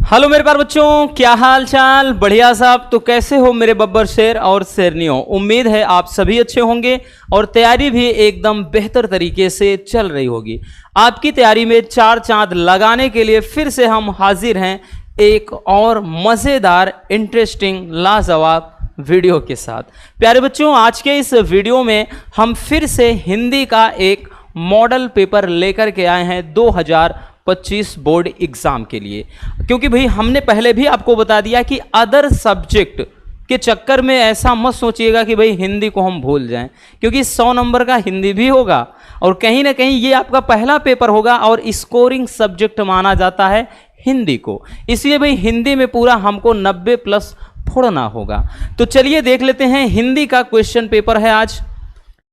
Hello मेरे प्यारे बच्चों, क्या हाल चाल? बढ़िया साहब। तो कैसे हो मेरे बब्बर शेर और शेरनियों? उम्मीद है आप सभी अच्छे होंगे और तैयारी भी एकदम बेहतर तरीके से चल रही होगी। आपकी तैयारी में चार चांद लगाने के लिए फिर से हम हाजिर हैं एक और मज़ेदार, इंटरेस्टिंग, लाजवाब वीडियो के साथ। प्यारे बच्चों, आज के इस वीडियो में हम फिर से हिंदी का एक मॉडल पेपर लेकर के आए हैं 2025 बोर्ड एग्ज़ाम के लिए। क्योंकि भाई हमने पहले भी आपको बता दिया कि अदर सब्जेक्ट के चक्कर में ऐसा मत सोचिएगा कि भाई हिंदी को हम भूल जाएं, क्योंकि 100 नंबर का हिंदी भी होगा और कहीं ना कहीं ये आपका पहला पेपर होगा और स्कोरिंग सब्जेक्ट माना जाता है हिंदी को। इसलिए भाई हिंदी में पूरा हमको 90+ फोड़ना होगा। तो चलिए देख लेते हैं, हिंदी का क्वेश्चन पेपर है आज।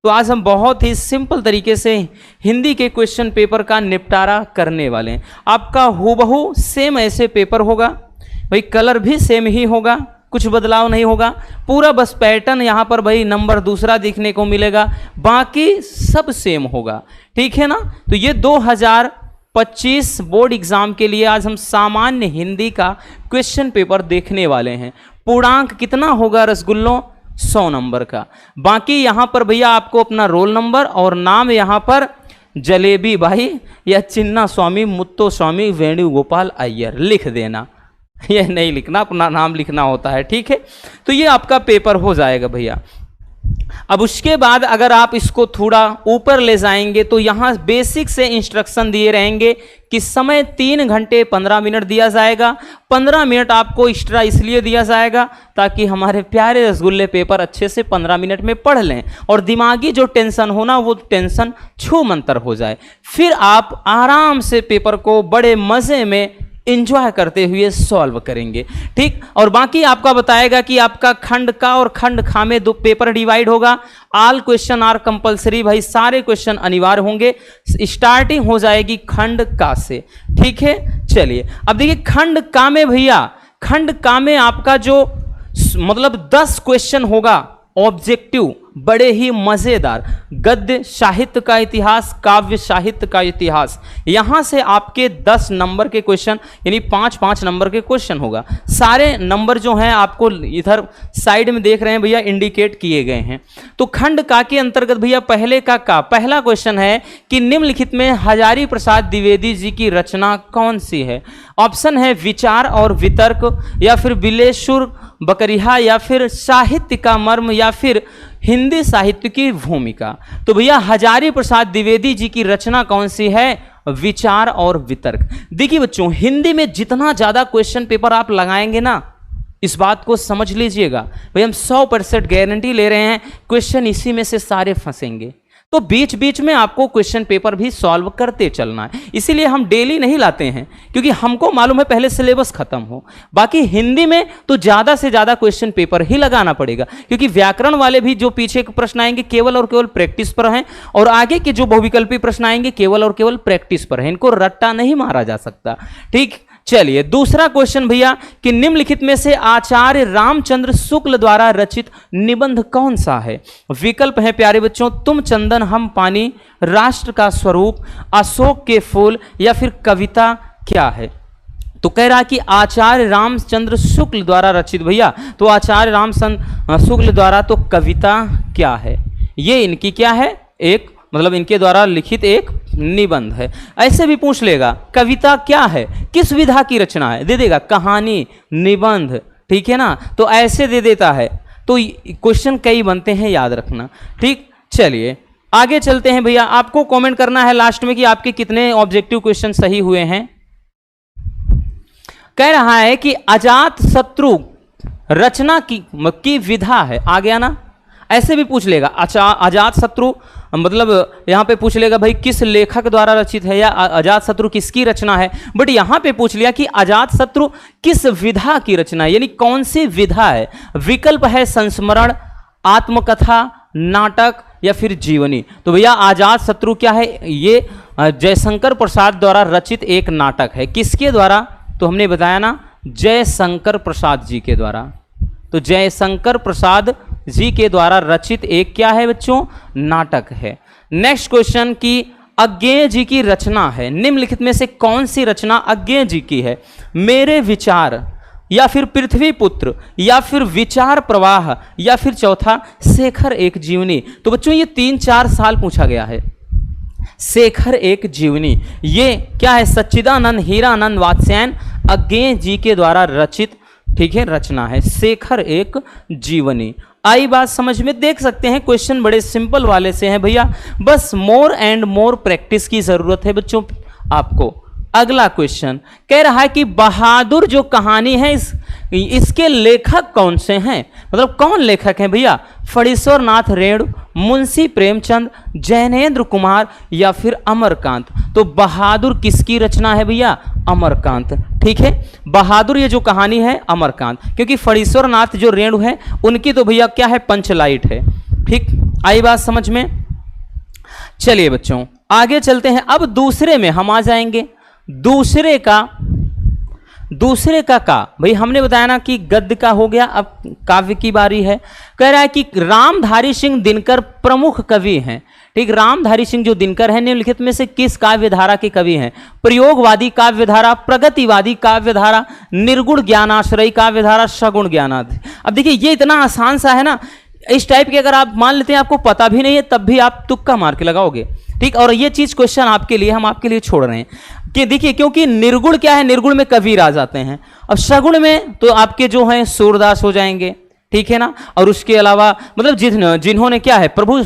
तो आज हम बहुत ही सिंपल तरीके से हिंदी के क्वेश्चन पेपर का निपटारा करने वाले हैं। आपका हूबहू सेम ऐसे पेपर होगा भाई, कलर भी सेम ही होगा, कुछ बदलाव नहीं होगा। पूरा बस पैटर्न यहाँ पर भाई नंबर दूसरा देखने को मिलेगा, बाकी सब सेम होगा। ठीक है ना? तो ये 2025 बोर्ड एग्जाम के लिए आज हम सामान्य हिंदी का क्वेश्चन पेपर देखने वाले हैं। पूर्णांक कितना होगा रसगुल्लों? 100 नंबर का। बाकी यहाँ पर भैया आपको अपना रोल नंबर और नाम यहाँ पर जलेबी भाई या चिन्ना स्वामी मुत्तो स्वामी वेणुगोपाल अय्यर लिख देना। यह नहीं लिखना, अपना नाम लिखना होता है। ठीक है? तो ये आपका पेपर हो जाएगा भैया। अब उसके बाद अगर आप इसको थोड़ा ऊपर ले जाएंगे तो यहाँ बेसिक से इंस्ट्रक्शन दिए रहेंगे कि समय 3 घंटे 15 मिनट दिया जाएगा। 15 मिनट आपको एक्स्ट्रा इसलिए दिया जाएगा ताकि हमारे प्यारे रसगुल्ले पेपर अच्छे से 15 मिनट में पढ़ लें और दिमागी जो टेंशन हो ना वो टेंशन छू मंतर हो जाए। फिर आप आराम से पेपर को बड़े मज़े में इंजॉय करते हुए सॉल्व करेंगे। ठीक? और बाकी आपका बताएगा कि आपका खंड का और खंड खा में 2 पेपर डिवाइड होगा। ऑल क्वेश्चन आर कंपलसरी, भाई सारे क्वेश्चन अनिवार्य होंगे। स्टार्टिंग हो जाएगी खंड का से। ठीक है? चलिए अब देखिए खंड का में भैया, खंड का में आपका जो मतलब 10 क्वेश्चन होगा ऑब्जेक्टिव, बड़े ही मजेदार। गद्य साहित्य का इतिहास, काव्य साहित्य का इतिहास, यहां से आपके 10 नंबर के क्वेश्चन यानी 5-5 नंबर के क्वेश्चन होगा। सारे नंबर जो हैं आपको इधर साइड में देख रहे हैं भैया, इंडिकेट किए गए हैं। तो खंड का के अंतर्गत भैया पहले का पहला क्वेश्चन है कि निम्नलिखित में हजारी प्रसाद द्विवेदी जी की रचना कौन सी है? ऑप्शन है विचार और वितर्क, या फिर बिलेश्वर बकरिया, या फिर साहित्य का मर्म, या फिर हिंदी साहित्य की भूमिका। तो भैया हजारी प्रसाद द्विवेदी जी की रचना कौन सी है? विचार और वितर्क। देखिए बच्चों, हिंदी में जितना ज्यादा क्वेश्चन पेपर आप लगाएंगे ना, इस बात को समझ लीजिएगा भाई, हम 100% गारंटी ले रहे हैं क्वेश्चन इसी में से सारे फंसेंगे। तो बीच बीच में आपको क्वेश्चन पेपर भी सॉल्व करते चलना है। इसीलिए हम डेली नहीं लाते हैं, क्योंकि हमको मालूम है पहले सिलेबस खत्म हो। बाकी हिंदी में तो ज़्यादा से ज़्यादा क्वेश्चन पेपर ही लगाना पड़ेगा, क्योंकि व्याकरण वाले भी जो पीछे के प्रश्न आएंगे केवल और केवल प्रैक्टिस पर हैं, और आगे के जो बहुविकल्पी प्रश्न आएंगे केवल और केवल प्रैक्टिस पर हैं। इनको रट्टा नहीं मारा जा सकता। ठीक? चलिए दूसरा क्वेश्चन भैया कि निम्नलिखित में से आचार्य रामचंद्र शुक्ल द्वारा रचित निबंध कौन सा है? विकल्प है प्यारे बच्चों, तुम चंदन हम पानी, राष्ट्र का स्वरूप, अशोक के फूल, या फिर कविता क्या है? तो कह रहा कि आचार्य रामचंद्र शुक्ल द्वारा रचित। भैया तो आचार्य रामचंद्र शुक्ल द्वारा तो कविता क्या है? ये इनकी क्या है? एक मतलब इनके द्वारा लिखित एक निबंध है। ऐसे भी पूछ लेगा कविता क्या है, किस विधा की रचना है, दे देगा कहानी, निबंध। ठीक है ना? तो ऐसे दे देता है। तो क्वेश्चन कई बनते हैं, याद रखना। ठीक? चलिए आगे चलते हैं भैया। आपको कमेंट करना है लास्ट में कि आपके कितने ऑब्जेक्टिव क्वेश्चन सही हुए हैं। कह रहा है कि अजात शत्रु रचना की विधा है। आ गया ना? ऐसे भी पूछ लेगा। अच्छा, अजात शत्रु मतलब यहाँ पे पूछ लेगा भाई किस लेखक द्वारा रचित है, या अजात शत्रु किसकी रचना है। बट यहाँ पे पूछ लिया कि अजात शत्रु किस विधा की रचना है, यानी कौन सी विधा है। विकल्प है संस्मरण, आत्मकथा, नाटक, या फिर जीवनी। तो भैया अजात शत्रु क्या है? ये जयशंकर प्रसाद द्वारा रचित एक नाटक है। किसके द्वारा? तो हमने बताया ना, जयशंकर प्रसाद जी के द्वारा। तो जयशंकर प्रसाद जी के द्वारा रचित एक क्या है बच्चों? नाटक है। नेक्स्ट क्वेश्चन की अज्ञेय जी की रचना है? निम्नलिखित में से कौन सी रचना अज्ञेय जी की है? मेरे विचार, या फिर पृथ्वी पुत्र, या फिर विचार प्रवाह, या फिर चौथा शेखर एक जीवनी। तो बच्चों ये 3-4 साल पूछा गया है। शेखर एक जीवनी ये क्या है? सच्चिदानंद हीरानंद वात्स्यायन अज्ञेय जी के द्वारा रचित, ठीक है, रचना है शेखर एक जीवनी। आई बात समझ में? देख सकते हैं क्वेश्चन बड़े सिंपल वाले से हैं भैया, बस मोर एंड मोर प्रैक्टिस की जरूरत है बच्चों आपको। अगला क्वेश्चन कह रहा है कि बहादुर जो कहानी है इसके लेखक कौन से हैं? मतलब कौन लेखक हैं भैया? फणीश्वर नाथ रेणु, मुंशी प्रेमचंद, जैनेन्द्र कुमार, या फिर अमरकांत। तो बहादुर किसकी रचना है भैया? अमरकांत, ठीक है। बहादुर ये जो कहानी है अमरकांत, क्योंकि फणीश्वर नाथ जो रेणु है उनकी तो भैया क्या है? पंचलाइट है, ठीक। आई बात समझ में? चलिए बच्चों आगे चलते हैं। अब दूसरे में हम आ जाएंगे। दूसरे का भाई हमने बताया ना कि गद्य का हो गया, अब काव्य की बारी है। कह रहा है कि रामधारी सिंह दिनकर प्रमुख कवि हैं, ठीक। रामधारी सिंह जो दिनकर हैं निम्नलिखित में से किस काव्य धारा के कवि हैं? प्रयोगवादी काव्य धारा, प्रगतिवादी काव्य धारा, निर्गुण ज्ञानाश्रयी काव्य धारा, सगुण ज्ञानाश्रयी। अब देखिए ये इतना आसान सा है ना, इस टाइप के अगर आप मान लेते हैं आपको पता भी नहीं है तब भी आप तुक्का मार के लगाओगे, ठीक। और ये चीज क्वेश्चन आपके लिए, हम आपके लिए छोड़ रहे हैं कि देखिए, क्योंकि निर्गुण क्या है? निर्गुण में कबीर आ जाते हैं, और सगुण में तो आपके जो हैं सूरदास हो जाएंगे, ठीक है ना। और उसके अलावा मतलब जिन्होंने क्या है? प्रभु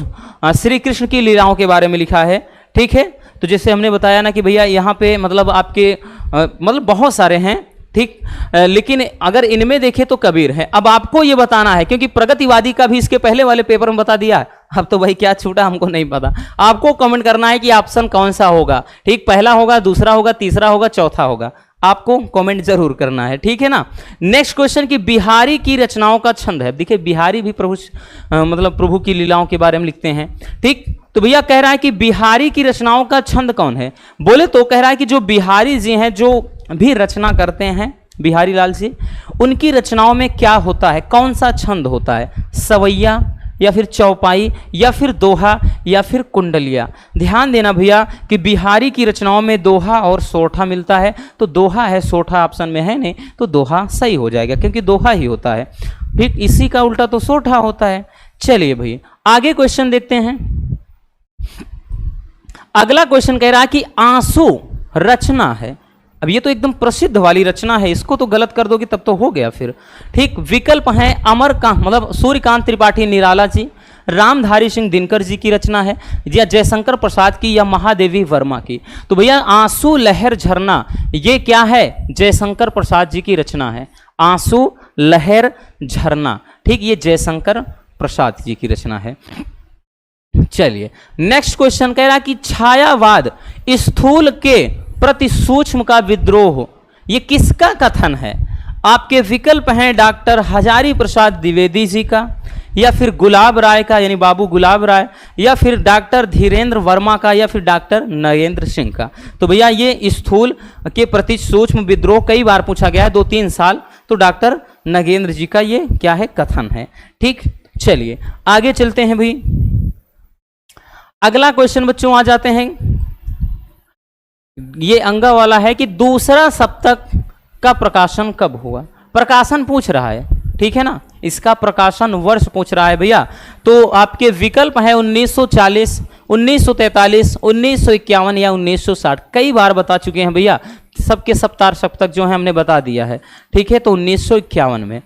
श्री कृष्ण की लीलाओं के बारे में लिखा है, ठीक है। तो जैसे हमने बताया ना कि भैया यहाँ पे मतलब आपके मतलब बहुत सारे हैं, ठीक। लेकिन अगर इनमें देखें तो कबीर है। अब आपको ये बताना है, क्योंकि प्रगतिवादी का भी इसके पहले वाले पेपर में बता दिया है, अब तो भाई क्या छूटा हमको नहीं पता। आपको कमेंट करना है कि ऑप्शन कौन सा होगा, ठीक। पहला होगा, दूसरा होगा, तीसरा होगा, चौथा होगा। आपको कमेंट जरूर करना है, ठीक है ना। नेक्स्ट क्वेश्चन की बिहारी की रचनाओं का छंद है। देखिए बिहारी भी मतलब प्रभु की लीलाओं के बारे में लिखते हैं, ठीक। तो भैया कह रहा है कि बिहारी की रचनाओं का छंद कौन है? बोले तो कह रहा है कि जो बिहारी जी हैं, जो भी रचना करते हैं बिहारी लाल जी, उनकी रचनाओं में क्या होता है? कौन सा छंद होता है? सवैया, या फिर चौपाई, या फिर दोहा, या फिर कुंडलिया। ध्यान देना भैया कि बिहारी की रचनाओं में दोहा और सोठा मिलता है, तो दोहा है, सोठा ऑप्शन में है नहीं, तो दोहा सही हो जाएगा, क्योंकि दोहा ही होता है, ठीक। इसी का उल्टा तो सोठा होता है। चलिए भैया आगे क्वेश्चन देखते हैं। अगला क्वेश्चन कह रहा है कि आंसू रचना है। अब ये तो एकदम प्रसिद्ध वाली रचना है, इसको तो गलत कर दोगे तब तो हो गया फिर, ठीक। विकल्प हैं अमरकांत मतलब सूर्यकांत त्रिपाठी निराला जी, रामधारी सिंह दिनकर जी की रचना है, या जयशंकर प्रसाद की, या महादेवी वर्मा की। तो भैया आंसू लहर झरना ये क्या है? जयशंकर प्रसाद जी की रचना है। आंसू लहर झरना, ठीक, ये जयशंकर प्रसाद जी की रचना है। चलिए नेक्स्ट क्वेश्चन कह रहा कि छायावाद स्थूल के प्रति सूक्ष्म का विद्रोह ये किसका कथन है? आपके विकल्प हैं डॉक्टर हजारी प्रसाद द्विवेदी जी का, या फिर गुलाब राय का यानी बाबू गुलाब राय, या फिर डॉक्टर धीरेन्द्र वर्मा का, या फिर डॉक्टर नरेंद्र सिंह का। तो भैया ये स्थूल के प्रति सूक्ष्म विद्रोह कई बार पूछा गया है, 2-3 साल, तो डॉक्टर नगेंद्र जी का ये क्या है? कथन है, ठीक। चलिए आगे चलते हैं भाई। अगला क्वेश्चन बच्चों आ जाते हैं, ये अंगा वाला है कि दूसरा सप्तक का प्रकाशन कब हुआ? प्रकाशन पूछ रहा है, ठीक है ना, इसका प्रकाशन वर्ष पूछ रहा है भैया। तो आपके विकल्प है 1940, 1943, 1951 या 1960। कई बार बता चुके हैं भैया, सबके सप्ताह सप्तक जो है हमने बता दिया है, ठीक है। तो 1951 में।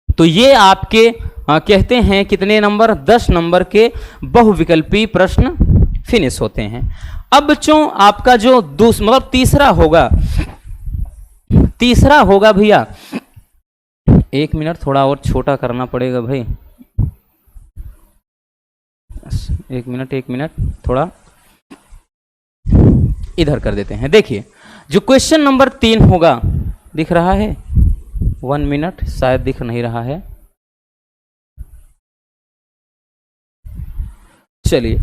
तो ये आपके कहते हैं कितने नंबर? 10 नंबर के बहुविकल्पी प्रश्न फिनिश होते हैं। अब बच्चों आपका जो मतलब तीसरा होगा भैया, 1 मिनट थोड़ा और छोटा करना पड़ेगा भाई, 1 मिनट थोड़ा इधर कर देते हैं। देखिए जो क्वेश्चन नंबर 3 होगा, दिख रहा है? 1 मिनट, शायद दिख नहीं रहा है। चलिए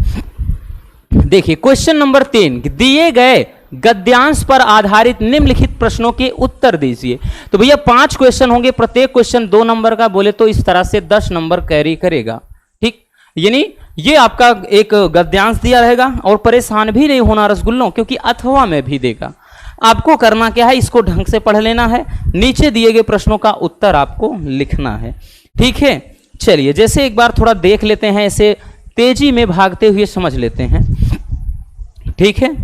देखिए क्वेश्चन नंबर 3, दिए गए गद्यांश पर आधारित निम्नलिखित प्रश्नों के उत्तर दीजिए। तो भैया 5 क्वेश्चन होंगे, प्रत्येक क्वेश्चन 2 नंबर का, बोले तो इस तरह से 10 नंबर कैरी करेगा, ठीक। यानी ये आपका एक गद्यांश दिया रहेगा और परेशान भी नहीं होना रसगुल्लों, क्योंकि अथवा में भी देगा। आपको करना क्या है, इसको ढंग से पढ़ लेना है, नीचे दिए गए प्रश्नों का उत्तर आपको लिखना है। ठीक है, चलिए जैसे एक बार थोड़ा देख लेते हैं, ऐसे तेजी में भागते हुए समझ लेते हैं। ठीक है,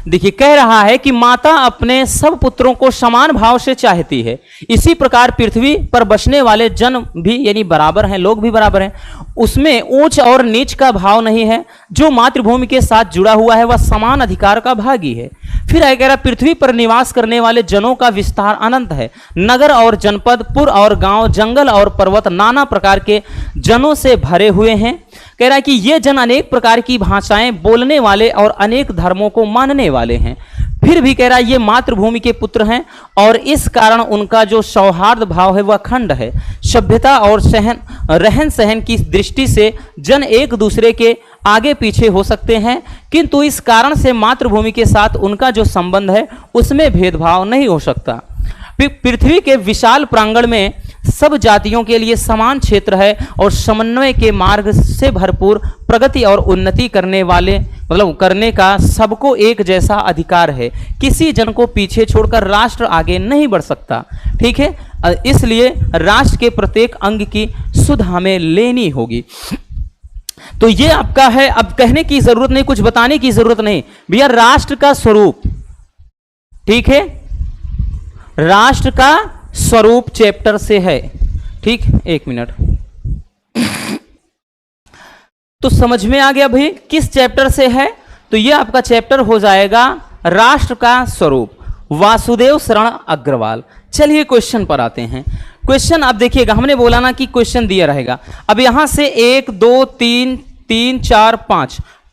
देखिए कह रहा है कि माता अपने सब पुत्रों को समान भाव से चाहती है, इसी प्रकार पृथ्वी पर बसने वाले जन भी यानी बराबर हैं, लोग भी बराबर हैं, उसमें ऊंच और नीच का भाव नहीं है। जो मातृभूमि के साथ जुड़ा हुआ है वह समान अधिकार का भागी है। फिर आगे कह रहा पृथ्वी पर निवास करने वाले जनों का विस्तार अनंत है। नगर और जनपद, पुर और गांव, जंगल और पर्वत नाना प्रकार के जनों से भरे हुए हैं। कह रहा है कि ये जन अनेक प्रकार की भाषाएं बोलने वाले और अनेक धर्मों को मानने वाले हैं। फिर भी कह रहा है ये मातृभूमि के पुत्र हैं और इस कारण उनका जो सौहार्द भाव है वह अखंड है। सभ्यता और रहन सहन की दृष्टि से जन एक दूसरे के आगे पीछे हो सकते हैं, किंतु इस कारण से मातृभूमि के साथ उनका जो संबंध है उसमें भेदभाव नहीं हो सकता। पृथ्वी के विशाल प्रांगण में सब जातियों के लिए समान क्षेत्र है और समन्वय के मार्ग से भरपूर प्रगति और उन्नति करने वाले करने का सबको एक जैसा अधिकार है। किसी जन को पीछे छोड़कर राष्ट्र आगे नहीं बढ़ सकता। ठीक है, इसलिए राष्ट्र के प्रत्येक अंग की सुध हमें लेनी होगी। तो ये आपका है, अब कहने की जरूरत नहीं, कुछ बताने की जरूरत नहीं भैया। राष्ट्र का स्वरूप, ठीक है, राष्ट्र का स्वरूप चैप्टर से है। ठीक, एक मिनट, तो समझ में आ गया भाई किस चैप्टर से है। तो ये आपका चैप्टर हो जाएगा राष्ट्र का स्वरूप, वासुदेव शरण अग्रवाल। चलिए क्वेश्चन पर आते हैं। क्वेश्चन अब देखिएगा, हमने बोला ना कि क्वेश्चन दिया रहेगा। अब यहां से 1 2 3 3 4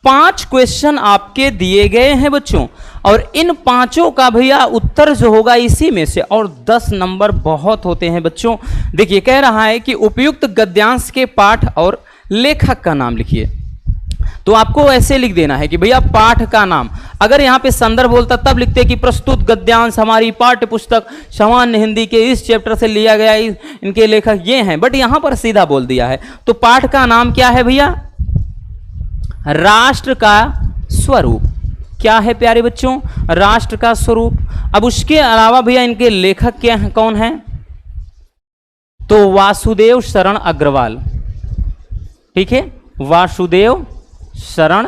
5 क्वेश्चन आपके दिए गए हैं बच्चों, और इन पांचों का भैया उत्तर जो होगा इसी में से, और 10 नंबर बहुत होते हैं बच्चों। देखिए कह रहा है कि उपयुक्त गद्यांश के पाठ और लेखक का नाम लिखिए। तो आपको ऐसे लिख देना है कि भैया पाठ का नाम, अगर यहाँ पे संदर्भ बोलता तब लिखते कि प्रस्तुत गद्यांश हमारी पाठ्य पुस्तक सामान्य हिंदी के इस चैप्टर से लिया गया, इनके लेखक ये हैं, बट यहाँ पर सीधा बोल दिया है। तो पाठ का नाम क्या है भैया, राष्ट्र का स्वरूप। क्या है प्यारे बच्चों, राष्ट्र का स्वरूप। अब उसके अलावा भैया इनके लेखक क्या हैं, कौन हैं, तो वासुदेव शरण अग्रवाल। ठीक है, वासुदेव शरण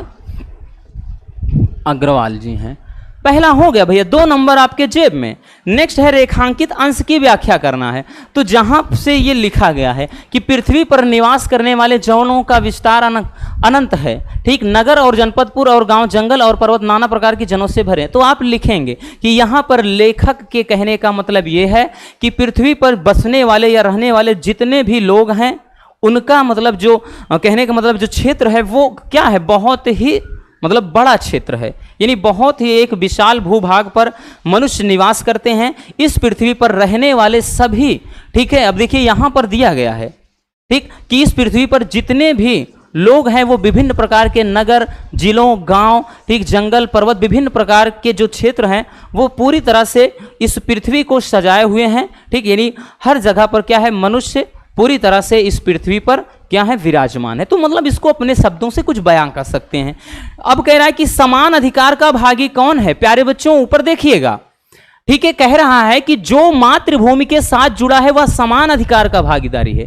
अग्रवाल जी हैं। पहला हो गया भैया, 2 नंबर आपके जेब में। नेक्स्ट है रेखांकित अंश की व्याख्या करना है। तो जहां से ये लिखा गया है कि पृथ्वी पर निवास करने वाले जनों का विस्तार अनंत है। ठीक, नगर और जनपद, पुर और गांव, जंगल और पर्वत नाना प्रकार के जनों से भरे। तो आप लिखेंगे कि यहां पर लेखक के कहने का मतलब ये है कि पृथ्वी पर बसने वाले या रहने वाले जितने भी लोग हैं उनका मतलब जो कहने का मतलब जो क्षेत्र है वो क्या है, बहुत ही मतलब बड़ा क्षेत्र है, यानी बहुत ही एक विशाल भूभाग पर मनुष्य निवास करते हैं। इस पृथ्वी पर रहने वाले सभी, ठीक है, अब देखिए यहां पर दिया गया है, ठीक, कि इस पृथ्वी पर जितने भी लोग हैं वो विभिन्न प्रकार के नगर, जिलों, गांव, ठीक, जंगल, पर्वत, विभिन्न प्रकार के जो क्षेत्र हैं वो पूरी तरह से इस पृथ्वी को सजाए हुए हैं। ठीक, यानी हर जगह पर क्या है, मनुष्य पूरी तरह से इस पृथ्वी पर क्या है, विराजमान है। तो मतलब इसको अपने शब्दों से कुछ बयां कर सकते हैं। अब कह रहा है कि समान अधिकार का भागी कौन है, प्यारे बच्चों ऊपर देखिएगा। ठीक है, कह रहा है कि जो मातृभूमि के साथ जुड़ा है वह समान अधिकार का भागीदारी है।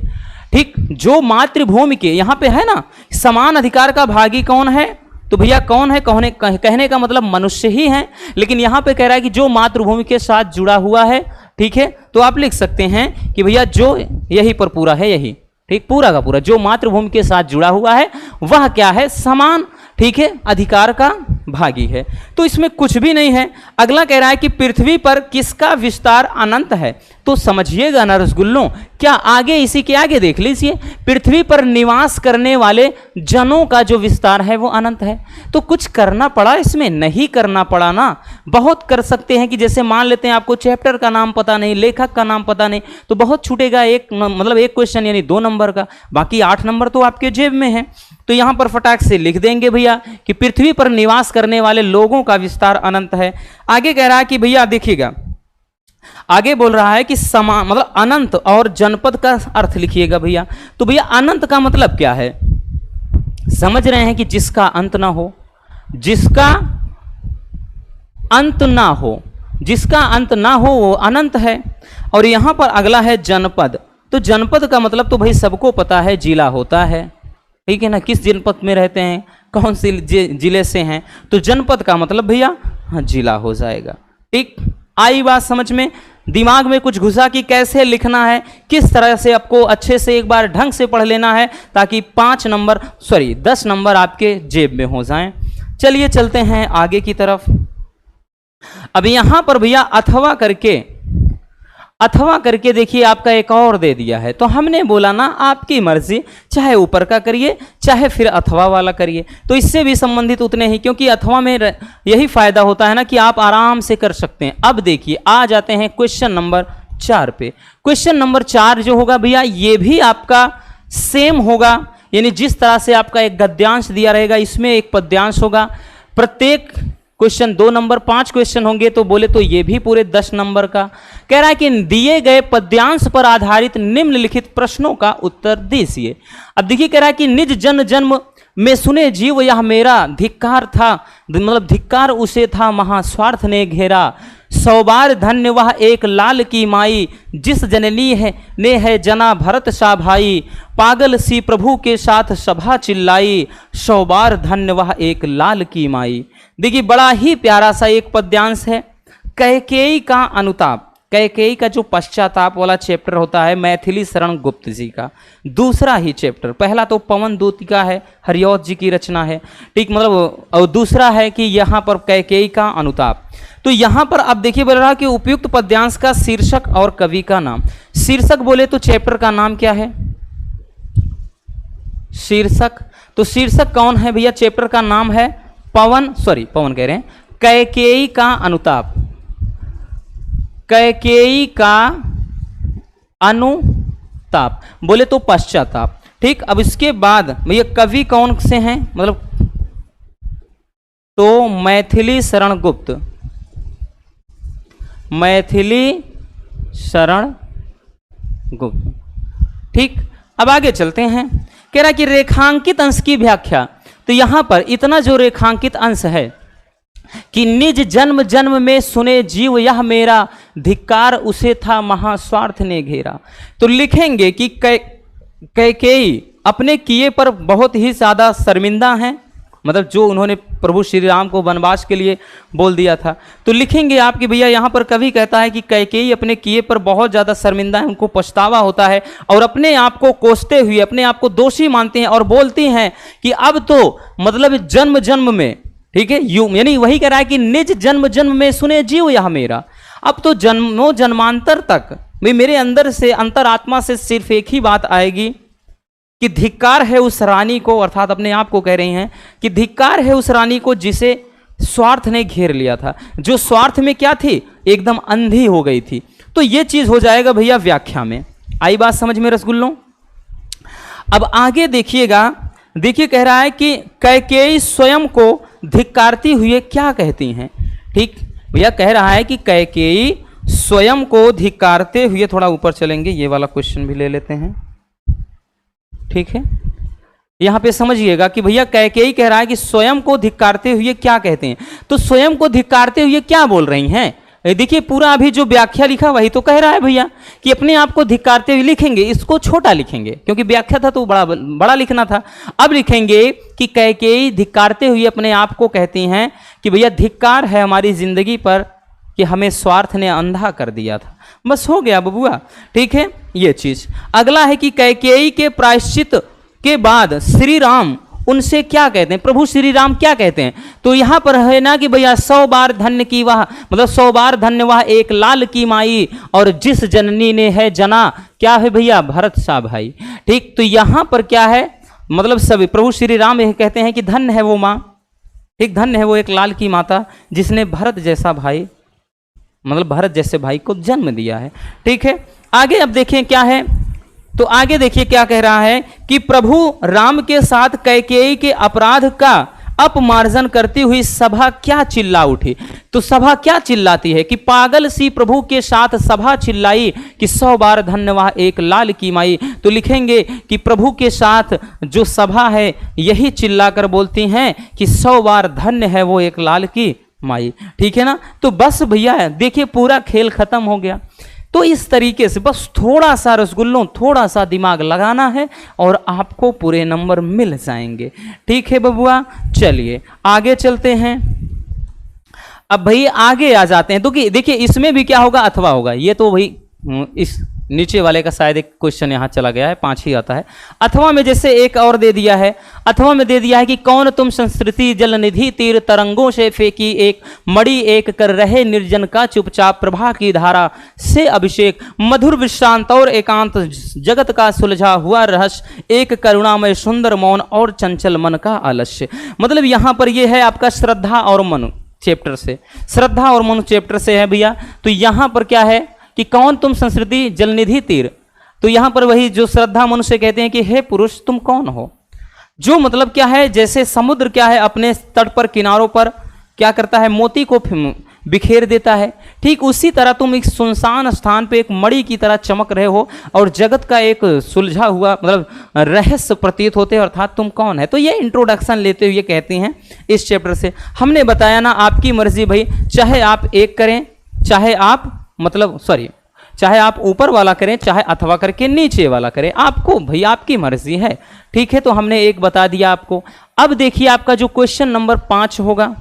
ठीक, जो मातृभूमि के यहां पे है ना, समान अधिकार का भागी कौन है, तो भैया कौन है, कहने का मतलब मनुष्य ही है। लेकिन यहां पे कह रहा है कि जो मातृभूमि के साथ जुड़ा हुआ है, ठीक है, तो आप लिख सकते हैं कि भैया जो यही पर पूरा है, यही ठीक, पूरा का पूरा जो मातृभूमि के साथ जुड़ा हुआ है वह क्या है, समान, ठीक है, अधिकार का भागी है। तो इसमें कुछ भी नहीं है। अगला कह रहा है कि पृथ्वी पर किसका विस्तार अनंत है। तो समझिएगा ना रसगुल्लों, क्या आगे इसी के आगे देख लीजिए, पृथ्वी पर निवास करने वाले जनों का जो विस्तार है वो अनंत है। तो कुछ करना पड़ा, इसमें नहीं करना पड़ा ना। बहुत कर सकते हैं कि जैसे मान लेते हैं आपको चैप्टर का नाम पता नहीं, लेखक का नाम पता नहीं, तो बहुत छूटेगा एक क्वेश्चन यानी 2 नंबर का, बाकी 8 नंबर तो आपके जेब में है। तो यहां पर फटाक से लिख देंगे भैया कि पृथ्वी पर निवास करने वाले लोगों का विस्तार अनंत है। आगे कह रहा है कि भैया देखिएगा, आगे बोल रहा है कि समा मतलब अनंत और जनपद का अर्थ लिखिएगा भैया। तो भैया अनंत का मतलब क्या है? समझ रहे हैं कि जिसका अंत ना हो, जिसका अंत ना हो, जिसका अंत ना हो वो अनंत है। और यहां पर अगला है जनपद। तो जनपद का मतलब तो भाई सबको पता है, जिला होता है, ठीक है ना, किस जनपद में रहते हैं, कौन से जिले से हैं, तो जनपद का मतलब भैया हाँ जिला हो जाएगा। ठीक, आई बात समझ में? दिमाग में कुछ घुसा कि कैसे लिखना है, किस तरह से आपको अच्छे से एक बार ढंग से पढ़ लेना है ताकि 10 नंबर आपके जेब में हो जाएं। चलिए चलते हैं आगे की तरफ। अब यहां पर भैया अथवा करके देखिए आपका एक और दे दिया है। तो हमने बोला ना आपकी मर्जी, चाहे ऊपर का करिए चाहे फिर अथवा वाला करिए, तो इससे भी संबंधित उतने ही, क्योंकि अथवा में यही फायदा होता है ना कि आप आराम से कर सकते हैं। अब देखिए आ जाते हैं क्वेश्चन नंबर 4 पे। क्वेश्चन नंबर 4 जो होगा भैया ये भी आपका सेम होगा, यानी जिस तरह से आपका एक गद्यांश दिया रहेगा इसमें एक पद्यांश होगा। प्रत्येक क्वेश्चन 2 नंबर, 5 क्वेश्चन होंगे तो बोले तो ये भी पूरे 10 नंबर का। कह रहा है कि दिए गए पद्यांश पर आधारित निम्नलिखित प्रश्नों का उत्तर दीजिए। अब देखिए कह रहा है कि निज जन जन्म में सुने जीव यह मेरा, धिक्कार था मतलब धिक्कार उसे था महास्वार्थ ने घेरा, 100 बार धन्य वह एक लाल की माई, जिस जननी है ने है जना भरत सा भाई, पागल सी प्रभु के साथ सभा चिल्लाई, 100 बार धन्य वह एक लाल की माई। देखिए बड़ा ही प्यारा सा एक पद्यांश है, कैकेयी का अनुताप। कैकेयी का जो पश्चाताप वाला चैप्टर होता है मैथिली शरण गुप्त जी का, दूसरा ही चैप्टर। पहला तो पवन दूती का है, हरिऔध जी की रचना है, ठीक, मतलब और दूसरा है कि यहाँ पर कैकेयी का अनुताप। तो यहाँ पर अब देखिए बोल रहा कि उपयुक्त पद्यांश का शीर्षक और कवि का नाम। शीर्षक बोले तो चैप्टर का नाम क्या है? शीर्षक। तो शीर्षक कौन है भैया? चैप्टर का नाम है पवन कह रहे हैं, कैकेयी का अनुताप। कैकेयी का अनुताप बोले तो पश्चाताप। ठीक, अब इसके बाद भैया कवि कौन से हैं, मतलब तो मैथिली शरण गुप्त, मैथिली शरण गुप्त। ठीक, अब आगे चलते हैं। कह रहा है कि रेखांकित अंश की व्याख्या। तो यहां पर इतना जो रेखांकित अंश है कि निज जन्म जन्म में सुने जीव यह मेरा, धिक्कार उसे था महास्वार्थ ने घेरा। तो लिखेंगे कि कैकेयी अपने किए पर बहुत ही ज्यादा शर्मिंदा हैं, मतलब जो उन्होंने प्रभु श्री राम को वनवास के लिए बोल दिया था। तो लिखेंगे आप कि भैया यहाँ पर कवि कहता है कि कैकेयी अपने किए पर बहुत ज़्यादा शर्मिंदा है, उनको पछतावा होता है और अपने आप को कोसते हुए अपने आप को दोषी मानते हैं और बोलती हैं कि अब तो मतलब जन्म जन्म में, ठीक है, यानी वही कह रहा है कि निज जन्म जन्म में सुने जीव यह मेरा, अब तो जन्मों जन्मांतर तक मेरे अंदर से अंतरात्मा से सिर्फ एक ही बात आएगी कि धिक्कार है उस रानी को, अर्थात अपने आप को कह रही हैं कि धिक्कार है उस रानी को जिसे स्वार्थ ने घेर लिया था, जो स्वार्थ में क्या थी, एकदम अंधी हो गई थी। तो ये चीज हो जाएगा भैया व्याख्या में। आई बात समझ में रसगुल्लों? अब आगे देखिएगा, देखिए कह रहा है कि कैकेयी स्वयं को धिक्कारती हुए क्या कहती हैं। ठीक भैया, कह रहा है कि कैकेयी स्वयं को धिक्कारते हुए, थोड़ा ऊपर चलेंगे, ये वाला क्वेश्चन भी ले लेते हैं, ठीक है। यहां पे समझिएगा कि भैया कैकेयी कह रहा है कि स्वयं को धिक्कारते हुए क्या कहते हैं। तो स्वयं को धिक्कारते हुए क्या बोल रही हैं? देखिए पूरा अभी जो व्याख्या लिखा वही तो कह रहा है भैया कि अपने आप को धिक्कारते हुए लिखेंगे, इसको छोटा लिखेंगे क्योंकि व्याख्या था तो बड़ा लिखना था। अब लिखेंगे कि कैकेयी धिक्कारते हुए अपने आप को कहती हैं कि भैया धिक्कार है हमारी जिंदगी पर कि हमें स्वार्थ ने अंधा कर दिया था। बस हो गया बबुआ, ठीक है ये चीज। अगला है कि कैकेयी के प्रायश्चित के बाद श्री राम उनसे क्या कहते हैं, प्रभु श्री राम क्या कहते हैं। तो यहां पर है ना कि भैया 100 बार धन्य की वह, मतलब 100 बार धन्य वह एक लाल की माई, और जिस जननी ने है जना, क्या है भैया, भरत सा भाई। ठीक, तो यहां पर क्या है, मतलब सभी प्रभु श्री राम यह कहते हैं कि धन्य है वो माँ, ठीक, धन्य है वो एक लाल की माता जिसने भरत जैसा भाई, मतलब भरत जैसे भाई को जन्म दिया है। ठीक है, आगे अब देखें क्या है। तो आगे देखिए क्या कह रहा है कि प्रभु राम के साथ कैकेयी के अपराध का अपमार्जन करती हुई सभा क्या चिल्ला उठी। तो सभा क्या चिल्लाती है कि पागल सी प्रभु के साथ सभा चिल्लाई कि 100 बार धन्य वह एक लाल की माई। तो लिखेंगे कि प्रभु के साथ जो सभा है यही चिल्लाकर बोलती हैं कि 100 बार धन्य है वो एक लाल की माई। ठीक है ना। तो बस भैया देखिए पूरा खेल खत्म हो गया। तो इस तरीके से बस थोड़ा सा रसगुल्लों, थोड़ा सा दिमाग लगाना है और आपको पूरे नंबर मिल जाएंगे। ठीक है बबुआ, चलिए आगे चलते हैं। अब भाई आगे आ जाते हैं। तो कि देखिए इसमें भी क्या होगा, अथवा होगा। ये तो भाई इस नीचे वाले का शायद एक क्वेश्चन यहाँ चला गया है, 5 ही आता है। अथवा में जैसे एक और दे दिया है, अथवा में दे दिया है कि कौन तुम संस्कृति जल निधि तीर तरंगों से फेंकी एक मणि एक कर रहे निर्जन का चुपचाप प्रभा की धारा से अभिषेक मधुर विश्रांत और एकांत जगत का सुलझा हुआ रहस्य एक करुणामय सुंदर मौन और चंचल मन का आलस्य। मतलब यहाँ पर यह है आपका श्रद्धा और मनु चैप्टर से, श्रद्धा और मनु चैप्टर से है भैया। तो यहाँ पर क्या है कि कौन तुम संस्कृति जलनिधि तीर। तो यहां पर वही जो श्रद्धा मनुष्य कहते हैं कि हे पुरुष तुम कौन हो, जो मतलब क्या है, जैसे समुद्र क्या है अपने तट पर किनारों पर क्या करता है, मोती को बिखेर देता है, ठीक उसी तरह तुम एक सुनसान स्थान पे एक मणि की तरह चमक रहे हो और जगत का एक सुलझा हुआ मतलब रहस्य प्रतीत होते हैं, अर्थात तुम कौन है। तो ये इंट्रोडक्शन लेते हुए कहती हैं इस चैप्टर से। हमने बताया ना आपकी मर्जी भाई, चाहे आप एक करें, चाहे आप मतलब चाहे आप ऊपर वाला करें, चाहे अथवा करके नीचे वाला करें, आपको भाई आपकी मर्जी है। ठीक है, तो हमने एक बता दिया आपको। अब देखिए आपका जो क्वेश्चन नंबर 5 होगा,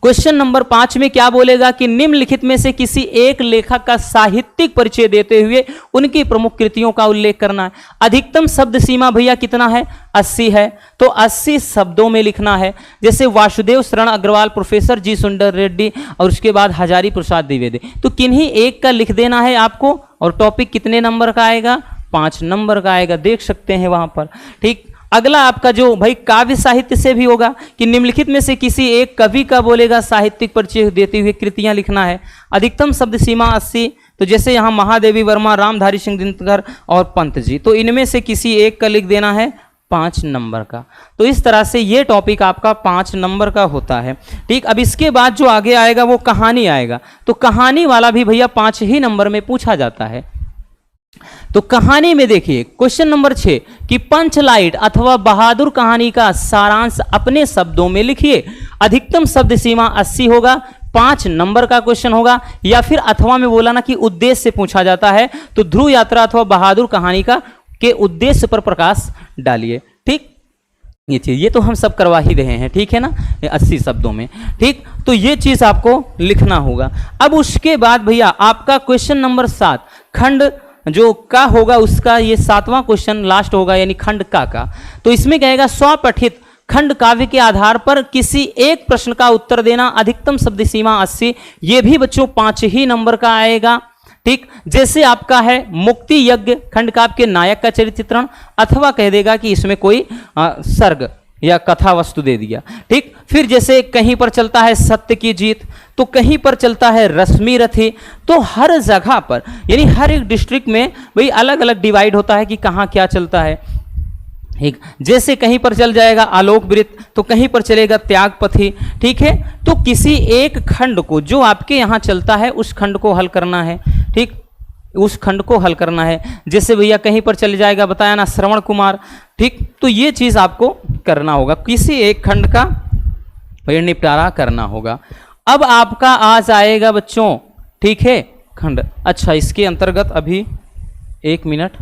क्वेश्चन नंबर 5 में क्या बोलेगा कि निम्नलिखित में से किसी एक लेखक का साहित्यिक परिचय देते हुए उनकी प्रमुख कृतियों का उल्लेख करना है। अधिकतम शब्द सीमा भैया कितना है, 80 है। तो 80 शब्दों में लिखना है। जैसे वासुदेव शरण अग्रवाल, प्रोफेसर जी सुंदर रेड्डी और उसके बाद हजारी प्रसाद द्विवेदी, तो किन्हीं एक का लिख देना है आपको। और टॉपिक कितने नंबर का आएगा, 5 नंबर का आएगा, देख सकते हैं वहां पर। ठीक, अगला आपका जो भाई काव्य साहित्य से भी होगा कि निम्नलिखित में से किसी एक कवि का बोलेगा साहित्यिक परिचय देते हुए कृतियां लिखना है। अधिकतम शब्द सीमा 80। तो जैसे यहाँ महादेवी वर्मा, रामधारी सिंह दिनकर और पंत जी, तो इनमें से किसी एक का लिख देना है 5 नंबर का। तो इस तरह से ये टॉपिक आपका 5 नंबर का होता है। ठीक, अब इसके बाद जो आगे आएगा वो कहानी आएगा। तो कहानी वाला भी भैया 5 ही नंबर में पूछा जाता है। तो कहानी में देखिए क्वेश्चन नंबर 6 कि पंचलाइट अथवा बहादुर कहानी का सारांश अपने शब्दों में लिखिए। अधिकतम शब्द सीमा 80 होगा, 5 नंबर का क्वेश्चन होगा। या फिर अथवा में बोला ना कि उद्देश्य से पूछा जाता है, तो ध्रुव यात्रा अथवा बहादुर कहानी का के उद्देश्य पर प्रकाश डालिए। ठीक, ये चीज ये तो हम सब करवा ही रहे हैं, ठीक है ना, 80 शब्दों में। ठीक, तो ये चीज आपको लिखना होगा। अब उसके बाद भैया आपका क्वेश्चन नंबर 7 खंड जो का होगा उसका ये 7वां क्वेश्चन लास्ट होगा, यानी खंड का। तो इसमें कहेगा स्वपठित खंड काव्य के आधार पर किसी एक प्रश्न का उत्तर देना। अधिकतम शब्द सीमा 80। ये भी बच्चों 5 ही नंबर का आएगा। ठीक, जैसे आपका है मुक्ति यज्ञ खंड काव्य के नायक का चरित्र चित्रण, अथवा कह देगा कि इसमें कोई सर्ग या कथा वस्तु दे दिया। ठीक, फिर जैसे कहीं पर चलता है सत्य की जीत, तो कहीं पर चलता है रश्मि रथी। तो हर जगह पर यानी हर एक डिस्ट्रिक्ट में वही अलग अलग डिवाइड होता है कि कहाँ क्या चलता है। ठीक, जैसे कहीं पर चल जाएगा आलोक वृत्त, तो कहीं पर चलेगा त्यागपथी। ठीक है, तो किसी एक खंड को जो आपके यहाँ चलता है उस खंड को हल करना है। ठीक, उस खंड को हल करना है। जैसे भैया कहीं पर चले जाएगा, बताया ना श्रवण कुमार। ठीक, तो ये चीज आपको करना होगा, किसी एक खंड का निपटारा करना होगा। अब आपका आ जाएगा बच्चों, ठीक है, खंड। अच्छा, इसके अंतर्गत अभी 1 मिनट,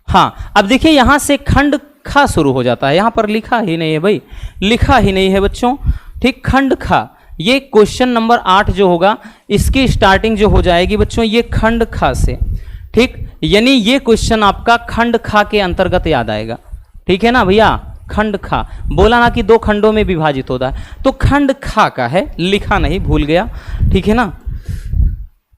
हाँ, अब देखिए यहां से खंड खा शुरू हो जाता है। यहां पर लिखा ही नहीं है भाई, लिखा ही नहीं है बच्चों। ठीक, खंड खा, ये क्वेश्चन नंबर 8 जो होगा इसकी स्टार्टिंग जो हो जाएगी बच्चों ये खंड खा से। ठीक, यानी ये क्वेश्चन आपका खंड खा के अंतर्गत याद आएगा। ठीक है ना भैया, खंड खा बोला ना कि 2 खंडों में विभाजित होता है, तो खंड खा का है, लिखा नहीं, भूल गया। ठीक है ना,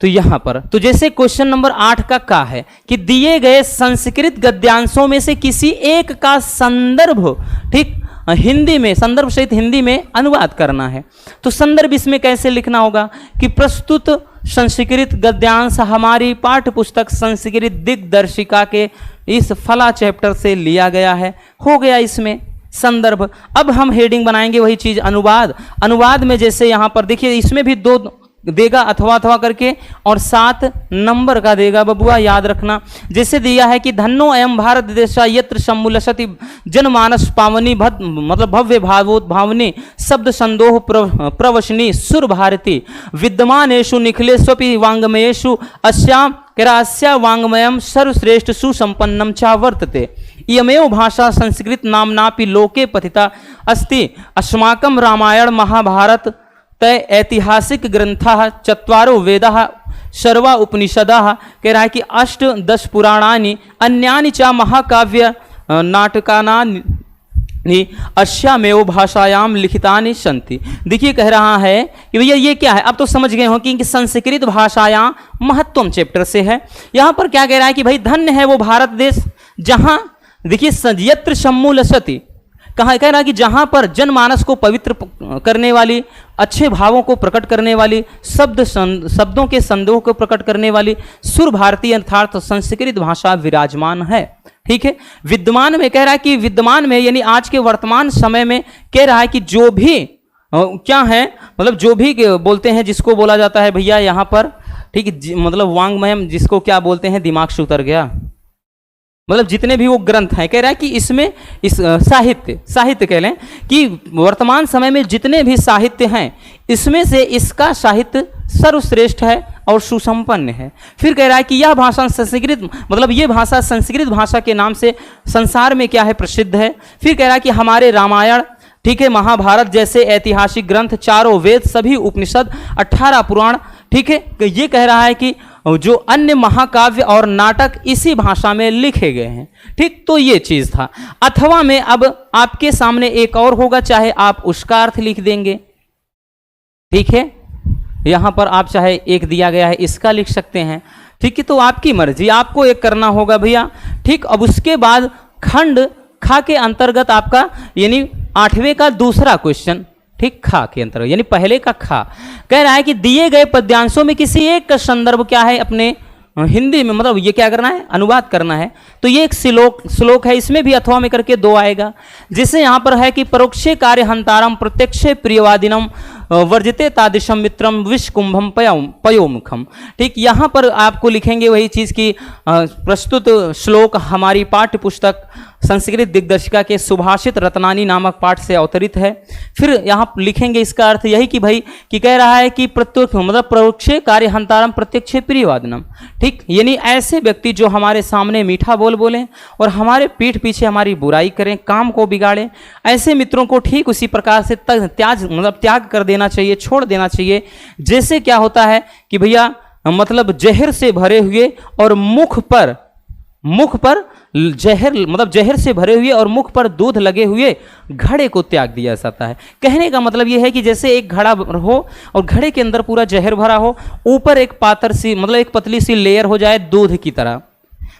तो यहां पर तो जैसे क्वेश्चन नंबर 8 का है कि दिए गए संस्कृत गद्यांशों में से किसी एक का संदर्भ, ठीक, हिंदी में संदर्भ सहित हिंदी में अनुवाद करना है। तो संदर्भ इसमें कैसे लिखना होगा कि प्रस्तुत संस्कृत गद्यांश हमारी पाठ्य पुस्तक संस्कृत दिग्दर्शिका के इस फला चैप्टर से लिया गया है। हो गया इसमें संदर्भ। अब हम हेडिंग बनाएंगे वही चीज अनुवाद। अनुवाद में जैसे यहां पर देखिए इसमें भी 2 देगा अथवा अथवा करके और 7 नंबर का देगा बबुआ, याद रखना। जैसे दिया है कि धन्नो अयम भारत देशा यत्र सम्मुलसति जनमानस पावनी मतलब भव्य भावनी शब्द संदोह प्रवशनी सुर भारती विद्यमानेषु निखिलेष्वपि वाङ्मयेषु अस्यां किरास्या वाङ्मयं सर्वश्रेष्ठ सुसंपन्नं च वर्तते। इयमेव भाषा संस्कृत नाम्नापि लोके पतिता अस्ति। अस्माकं रामायण महाभारत तय ऐतिहासिक ग्रंथाः चत्वारो वेदाः सर्वा उपनिषदाः कह रहा है कि 8-10 पुराणानि अन्यानि च महाकाव्य नाटकानि अस्यामेव भाषायाम लिखितानि सन्ति। देखिए कह रहा है कि भैया ये क्या है, अब तो समझ गए हो कि संस्कृत भाषायां महत्वम चैप्टर से है। यहाँ पर क्या कह रहा है कि भाई धन्य है वो भारत देश जहाँ देखिए यत्र सम्मुलसति, कहा कह रहा है कि जहां पर जनमानस को पवित्र करने वाली, अच्छे भावों को प्रकट करने वाली, शब्दों के संदेह को प्रकट करने वाली सुर भारती अर्थात संस्कृत भाषा विराजमान है। ठीक है, विद्यमान में कह रहा है कि विद्यमान में यानी आज के वर्तमान समय में कह रहा है कि जो भी क्या है मतलब जो भी बोलते हैं जिसको बोला जाता है भैया यहाँ पर, ठीक है, मतलब वाङ्मयम जिसको क्या बोलते हैं, दिमाग से उतर गया, मतलब जितने भी वो ग्रंथ हैं, कह रहा है कि इसमें इस साहित्य कह लें कि वर्तमान समय में जितने भी साहित्य हैं इसमें से इसका साहित्य सर्वश्रेष्ठ है और सुसंपन्न है। फिर कह रहा है कि यह भाषा संस्कृत मतलब ये भाषा संस्कृत भाषा के नाम से संसार में क्या है प्रसिद्ध है। फिर कह रहा है कि हमारे रामायण, ठीक है, महाभारत जैसे ऐतिहासिक ग्रंथ, चारों वेद, सभी उपनिषद, 18 पुराण, ठीक है, ये कह रहा है कि जो अन्य महाकाव्य और नाटक इसी भाषा में लिखे गए हैं। ठीक, तो ये चीज था। अथवा में अब आपके सामने एक और होगा, चाहे आप उसका अर्थ लिख देंगे, ठीक है, यहां पर आप चाहे एक दिया गया है इसका लिख सकते हैं, ठीक है, तो आपकी मर्जी, आपको एक करना होगा भैया। ठीक, अब उसके बाद खंड खा के अंतर्गत आपका यानी 8वें का दूसरा क्वेश्चन, ठीक, खा के अंतर्गत यानी पहले का खा कह रहा है कि दिए गए पद्यांशों में किसी एक का संदर्भ क्या है अपने हिंदी में, मतलब ये क्या करना है, अनुवाद करना है। तो ये एक श्लोक है, इसमें भी अथवा में करके 2 आएगा। जैसे यहाँ पर है कि परोक्षे कार्य हंतारम प्रत्यक्षे प्रियवादिनम वर्जिते तादृशम मित्रम विष कुंभम पयोमुखम। ठीक, यहाँ पर आपको लिखेंगे वही चीज़ की प्रस्तुत श्लोक हमारी पाठ्य पुस्तक संस्कृत दिग्दर्शिका के सुभाषित रत्नानी नामक पाठ से अवतरित है। फिर यहाँ लिखेंगे इसका अर्थ यही कि भाई कि कह रहा है कि प्रत्यक्ष मतलब परोक्षे कार्य हंतारम प्रत्यक्षे प्रियवादिनम। ठीक, यानी ऐसे व्यक्ति जो हमारे सामने मीठा बोल बोलें और हमारे पीठ पीछे हमारी बुराई करें, काम को बिगाड़ें, ऐसे मित्रों को ठीक उसी प्रकार से त्याग कर देना चाहिए, छोड़ देना चाहिए। जैसे क्या होता है कि भैया मतलब जहर से भरे हुए और मुख पर जहर मतलब जहर से भरे हुए और मुख पर दूध लगे हुए घड़े को त्याग दिया जाता है। कहने का मतलब यह है कि जैसे एक घड़ा हो और घड़े के अंदर पूरा जहर भरा हो, ऊपर एक पातर सी मतलब एक पतली सी लेयर हो जाए दूध की तरह,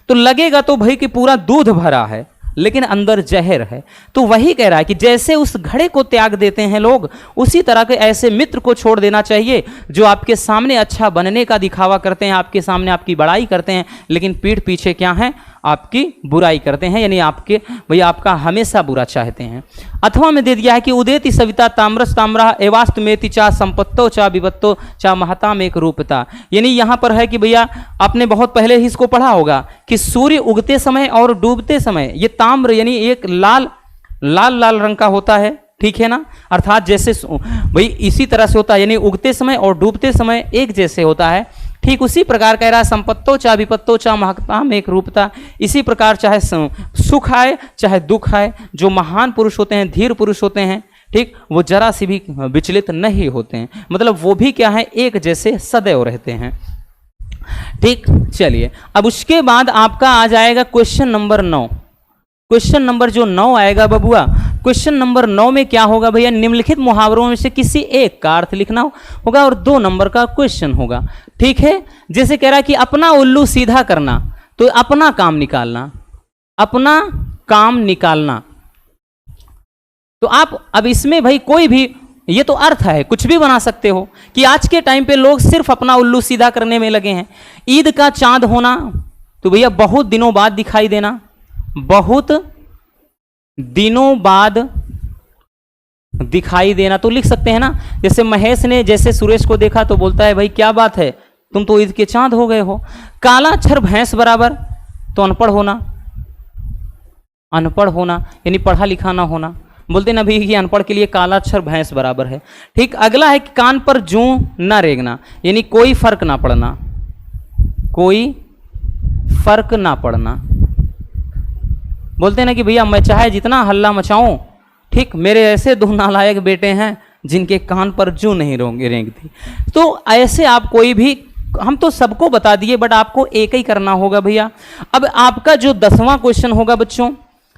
तो लगेगा तो भाई कि पूरा दूध भरा है लेकिन अंदर जहर है। तो वही कह रहा है कि जैसे उस घड़े को त्याग देते हैं लोग, उसी तरह के ऐसे मित्र को छोड़ देना चाहिए जो आपके सामने अच्छा बनने का दिखावा करते हैं, आपके सामने आपकी बड़ाई करते हैं, लेकिन पीठ पीछे क्या है, आपकी बुराई करते हैं, यानी आपके भैया आपका हमेशा बुरा चाहते हैं। अथवा में दे दिया है कि उदेति सविता ताम्रस ताम्रा एवास्तमेति चा संपत्तो चा विपत्तो चा महता में एक रूपता। यानी यहाँ पर है कि भैया आपने बहुत पहले ही इसको पढ़ा होगा कि सूर्य उगते समय और डूबते समय ये ताम्र यानी एक लाल रंग का होता है, ठीक है ना, अर्थात जैसे भाई इसी तरह से होता है, यानी उगते समय और डूबते समय एक जैसे होता है। ठीक उसी प्रकार कह रहा है संपत्तो चा विपत्तो चा महत्ता में एक रूपता। इसी प्रकार चाहे सुख आए चाहे दुख आए, जो महान पुरुष होते हैं, धीर पुरुष होते हैं, ठीक, वो जरा सी भी विचलित नहीं होते हैं, मतलब वो भी क्या है, एक जैसे सदैव रहते हैं। ठीक, चलिए अब उसके बाद आपका आ जाएगा क्वेश्चन नंबर 9। क्वेश्चन नंबर जो 9 आएगा बबुआ, क्वेश्चन नंबर 9 में क्या होगा भैया, निम्नलिखित मुहावरों में से किसी एक का अर्थ लिखना होगा और 2 नंबर का क्वेश्चन होगा। ठीक है, जैसे कह रहा है कि अपना उल्लू सीधा करना, तो अपना काम निकालना, अपना काम निकालना। तो आप अब इसमें भाई कोई भी, ये तो अर्थ है, कुछ भी बना सकते हो कि आज के टाइम पे लोग सिर्फ अपना उल्लू सीधा करने में लगे हैं। ईद का चांद होना, तो भैया बहुत दिनों बाद दिखाई देना, बहुत दिनों बाद दिखाई देना तो लिख सकते हैं ना। जैसे महेश ने जैसे सुरेश को देखा तो बोलता है भाई क्या बात है, तुम तो ईद के चांद हो गए हो। काला अक्षर भैंस बराबर, तो अनपढ़ होना, अनपढ़ होना यानी पढ़ा लिखा ना होना। बोलते ना भी कि अनपढ़ के लिए काला अक्षर भैंस बराबर है। ठीक, अगला है कि कान पर जूं ना रेंगना, यानी कोई फर्क ना पड़ना, कोई फर्क ना पड़ना। बोलते ना कि भैया मैं चाहे जितना हल्ला मचाऊं, ठीक, मेरे ऐसे दो नालायक बेटे हैं जिनके कान पर जूं नहीं रेंगती। तो ऐसे आप कोई भी, हम तो सबको बता दिए बट आपको एक ही करना होगा भैया। अब आपका जो 10वां क्वेश्चन होगा बच्चों,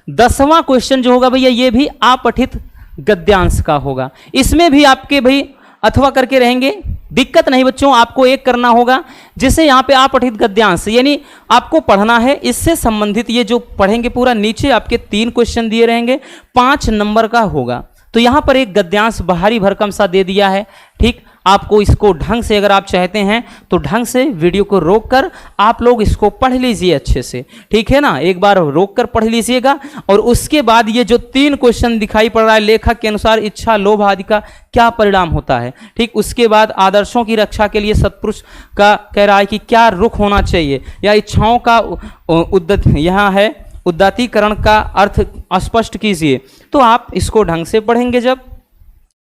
10वां क्वेश्चन जो होगा भैया ये भी अपठित गद्यांश का होगा। इसमें भी आपके भाई अथवा करके रहेंगे, दिक्कत नहीं बच्चों, आपको एक करना होगा जिसे यहाँ पे अपठित गद्यांश यानी आपको पढ़ना है। इससे संबंधित ये जो पढ़ेंगे पूरा, नीचे आपके 3 क्वेश्चन दिए रहेंगे, 5 नंबर का होगा। तो यहाँ पर एक गद्यांश भारी भरकम सा दे दिया है। ठीक, आपको इसको ढंग से, अगर आप चाहते हैं तो ढंग से वीडियो को रोककर आप लोग इसको पढ़ लीजिए अच्छे से, ठीक है ना। एक बार रोककर पढ़ लीजिएगा और उसके बाद ये जो 3 क्वेश्चन दिखाई पड़ रहा है, लेखक के अनुसार इच्छा लोभ आदि का क्या परिणाम होता है, ठीक, उसके बाद आदर्शों की रक्षा के लिए सत्पुरुष का कह रहा है कि क्या रुख होना चाहिए, या इच्छाओं का उद्दत यहाँ है उदात्तीकरण का अर्थ स्पष्ट कीजिए। तो आप इसको ढंग से पढ़ेंगे जब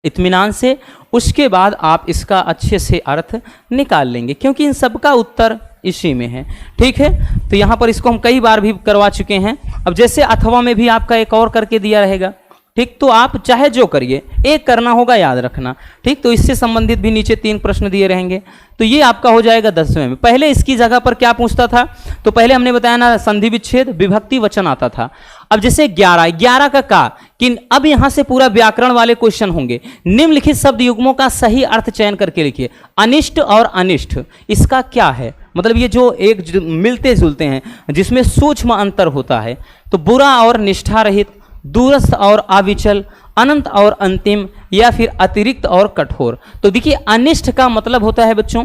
इत्मीनान से, उसके बाद आप इसका अच्छे से अर्थ निकाल लेंगे, क्योंकि इन सब का उत्तर इसी में है। ठीक है, तो यहाँ पर इसको हम कई बार भी करवा चुके हैं। अब जैसे अथवा में भी आपका एक और करके दिया रहेगा, ठीक, तो आप चाहे जो करिए एक करना होगा, याद रखना। ठीक, तो इससे संबंधित भी नीचे 3 प्रश्न दिए रहेंगे। तो ये आपका हो जाएगा 10वें में। पहले इसकी जगह पर क्या पूछता था, तो पहले हमने बताया ना संधि विच्छेद विभक्ति वचन आता था। अब जैसे 11 का कि अब यहां से पूरा व्याकरण वाले क्वेश्चन होंगे। निम्नलिखित शब्द युग्मों का सही अर्थ चयन करके लिखिए। अनिष्ट और अनिष्ट इसका क्या है, मतलब ये जो एक मिलते जुलते हैं जिसमें सूक्ष्म अंतर होता है। तो बुरा और निष्ठा रहित, दूरस्थ और अविचल, अनंत और अंतिम, या फिर अतिरिक्त और कठोर। तो देखिए अनिष्ट का मतलब होता है बच्चों,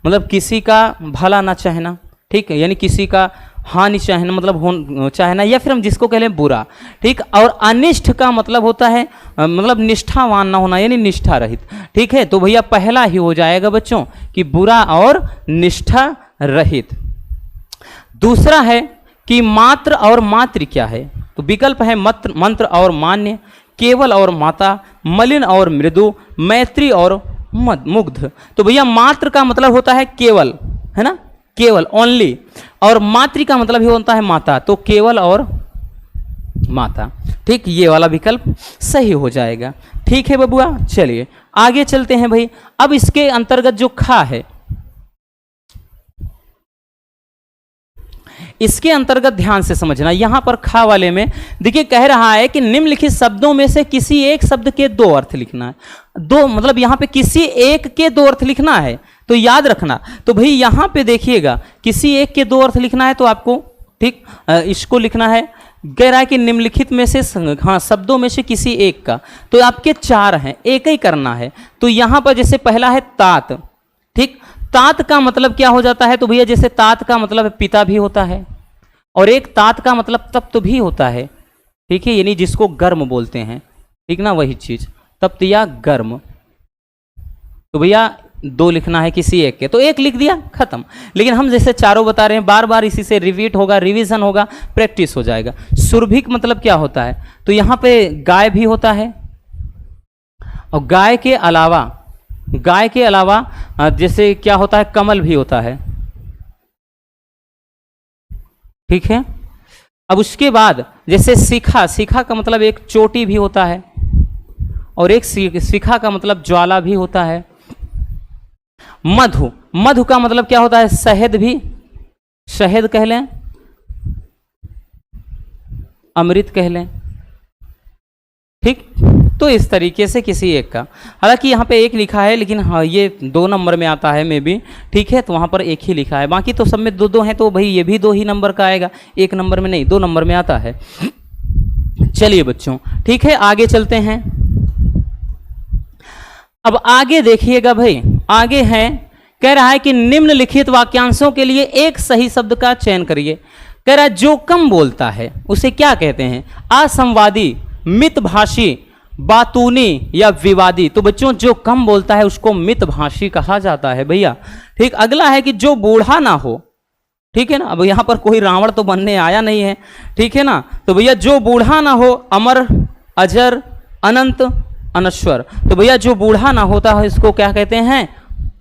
मतलब किसी का भला ना चाहना, ठीक है, यानी किसी का हानि चाहना, मतलब चाहना, या फिर हम जिसको कह लें बुरा। ठीक, और अनिष्ट का मतलब होता है मतलब निष्ठावान ना होना, यानी निष्ठा रहित। ठीक है, तो भैया पहला ही हो जाएगा बच्चों कि बुरा और निष्ठा रहित। दूसरा है कि मात्र और मातृ क्या है, तो विकल्प है मंत्र और मान्य, केवल और माता, मलिन और मृदु, मैत्री और मुग्ध। तो भैया मात्र का मतलब होता है केवल, है ना, केवल ओनली, और मातृ का मतलब ही होता है माता, तो केवल और माता। ठीक, ये वाला विकल्प सही हो जाएगा। ठीक है बबुआ, चलिए आगे चलते हैं भाई। अब इसके अंतर्गत जो खा है, इसके अंतर्गत ध्यान से समझना। यहां पर खा वाले में देखिए कह रहा है कि निम्नलिखित शब्दों में से किसी एक शब्द के 2 अर्थ लिखना है। 2 मतलब यहां पे किसी एक के 2 अर्थ लिखना है, तो याद रखना। तो भाई यहां पे देखिएगा किसी एक के 2 अर्थ लिखना है, तो आपको ठीक इसको लिखना है। कह रहा है कि निम्नलिखित में से, हाँ, शब्दों में से किसी एक का, तो आपके 4 हैं, एक ही करना है। तो यहां पर जैसे पहला है तात। ठीक, तात का मतलब क्या हो जाता है, तो भैया जैसे तात का मतलब पिता भी होता है, और एक तात का मतलब तप्त भी होता है। ठीक है, यानी जिसको गर्म बोलते हैं, ठीक ना, वही चीज तप्त या गर्म। तो भैया 2 लिखना है किसी एक के, तो 1 लिख दिया, खत्म। लेकिन हम जैसे चारों बता रहे हैं, बार बार इसी से रिपीट होगा, रिवीजन होगा, प्रैक्टिस हो जाएगा। सुरभिक मतलब क्या होता है, तो यहां पे गाय भी होता है, और गाय के अलावा जैसे क्या होता है, कमल भी होता है। ठीक है, अब उसके बाद जैसे शिखा का मतलब एक चोटी भी होता है, और एक शिखा का मतलब ज्वाला भी होता है। मधु का मतलब क्या होता है, शहद भी, शहद कह लें, अमृत कह लें। ठीक, तो इस तरीके से किसी एक का, हालांकि यहाँ पे 1 लिखा है, लेकिन हाँ ये 2 नंबर में आता है मे बी। ठीक है, तो वहाँ पर 1 ही लिखा है, बाकी तो सब में 2-2 हैं, तो भाई ये भी 2 ही नंबर का आएगा, 1 नंबर में नहीं, 2 नंबर में आता है। चलिए बच्चों, ठीक है, आगे चलते हैं। अब आगे देखिएगा भाई, आगे है कह रहा है कि निम्नलिखित वाक्यांशों के लिए एक सही शब्द का चयन करिए। कह रहा है जो कम बोलता है उसे क्या कहते हैं? असंवादी, मितभाषी, बातूनी या विवादी। तो बच्चों जो कम बोलता है उसको मितभाषी कहा जाता है भैया। ठीक, अगला है कि जो बूढ़ा ना हो, ठीक है ना। अब यहां पर कोई रावण तो बनने आया नहीं है, ठीक है ना। तो भैया जो बूढ़ा ना हो, अमर, अजर, अनंत, अनश्वर। तो भैया जो बूढ़ा ना होता है इसको क्या कहते हैं?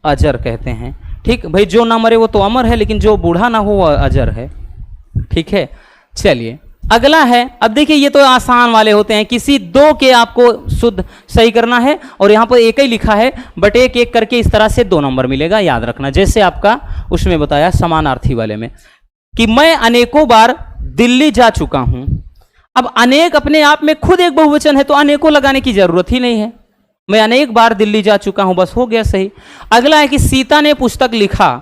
अजर कहते हैं। ठीक भाई, जो ना मरे वो तो अमर है, लेकिन जो बूढ़ा ना हो वो अजर है। ठीक है, चलिए अगला है। अब देखिए ये तो आसान वाले होते हैं, किसी दो के आपको शुद्ध सही करना है और यहां पर एक ही लिखा है, बट एक एक करके इस तरह से 2 नंबर मिलेगा, याद रखना। जैसे आपका उसमें बताया समानार्थी वाले में कि मैं अनेकों बार दिल्ली जा चुका हूं। अब अनेक अपने आप में खुद एक बहुवचन है, तो अनेकों लगाने की जरूरत ही नहीं है। मैं अनेक बार दिल्ली जा चुका हूं, बस हो गया सही। अगला है कि सीता ने पुस्तक लिखा,